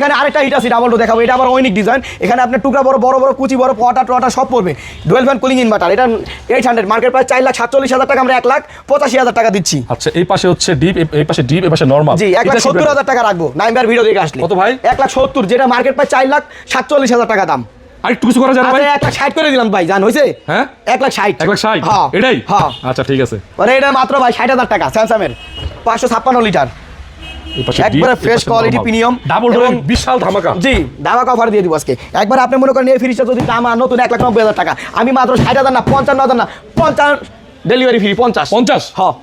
এখানে আরেকটা হিট আছে ডাবল ডোর দেখাবো, এটা আবার ইউনিক ডিজাইন। এখানে আপনার টুকরা বড় বড় বড় কুচি বড় ওয়াটার টোয়াটার সব পড়বে। ডুয়েল ফ্যান কুলিং ইনভার্টার, এটা 800 মার্কেট প্রাইস 4,47,000 টাকা, আমরা 1,85,000 টাকা দিচ্ছি। আচ্ছা এই পাশে হচ্ছে ডিপ, এই পাশে ডিপ, এই পাশে নরমাল। জি 1,70,000 টাকা রাখবো নাইম ভাইয়ের ভিডিও দেখে আসলে। কত ভাই? 1,70,000, যেটা মার্কেট প্রাইস 4,47,000 টাকা দাম। আর একটু কিছু করা যায় না ভাই? 1,60,000 করে দিলাম ভাই, জান হইছে? হ্যাঁ 1,60,000। 1,60,000 হ্যাঁ এটাই? হ্যাঁ আচ্ছা ঠিক আছে। মানে এটা মাত্র ভাই 60,000 টাকা, স্যামসাংয়ের 556 লিটার, এই পাশে একবারে fresh quality premium double door, বিশাল ধামাকা। জি ধামাকা অফার দিয়ে দিব আজকে। একবার আপনি মনে করেন এই ফ্রিজটা যদি দাম আর নতুন 1,90,000 টাকা, আমি মাত্র 60,000 না 55,000 না 50 ডেলিভারি ফ্রি। 50 হ্যাঁ।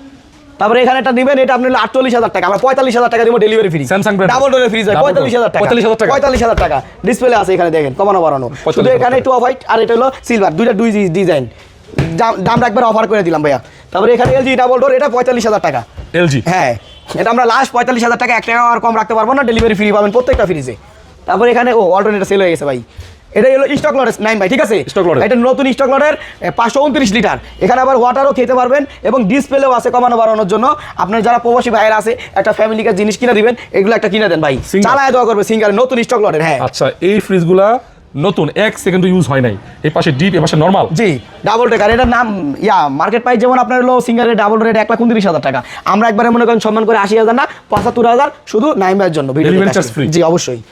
তারপরে এখানে একটা নেবেন, এটা আপনি 48,000 টাকা, আমরা 45,000 টাকা দিব delivery free. Samsung brand double ডোরের ফ্রিজ 45,000 টাকা। 45,000 টাকা ডিসপ্লে আছে এখানে, দেখেন কমানো বাড়ানো। শুধু এখানে একটু অফ হোয়াইট আর এটা হলো সিলভার, দুই ডিজাইন। দামটা একবার অফার করে দিলাম ভাইয়া। তারপরে এখানে এলজি ডাবল ডোর, এটা 45,000 টাকা। এলজি হ্যাঁ, এটা আমরা লাস্ট 45,000 টাকা, 1 টাকা আর কম রাখতে পারবো না, ডেলিভারি ফ্রি পাবেন প্রত্যেকটা ফ্রিজে। তারপরে এখানে অল্টারনেটর সেল হয়ে গেছে ভাই, এটা হলো স্টক লটের নাইম ভাই, ঠিক আছে? এটা নতুন স্টক লটের 529 লিটার। এখানে আবার ওয়াটারও খেতে পারবেন এবং ডিসপ্লেও আছে কমানো বাড়ানোর জন্য। আপনার যারা প্রবাসী ভাইয়েরা আছে, একটা ফ্যামিলিকে জিনিস কিনে দিবেন, এগুলো একটা কিনে দেন ভাই, চালায় দেওয়া করবে সিঙ্গার, নতুন স্টক লটের। হ্যাঁ আচ্ছা এই ফ্রিজগুলা নতুন, 1 সেকেন্ড ইউজ হয় নাই। এই পাশে ডিপ, এই পাশে নরমাল। জি ডাবল টেকার, এটার নাম মার্কেট প্রাইস যেমন আপনার হলো সিঙ্গারের ডাবল রেট 1,29,000 টাকা, আমরা একবারে মনে করেন সম্মান করে 80,000 না 75,000 শুধু নাইম ভাইয়ের জন্য ভিডিও। জি অবশ্যই।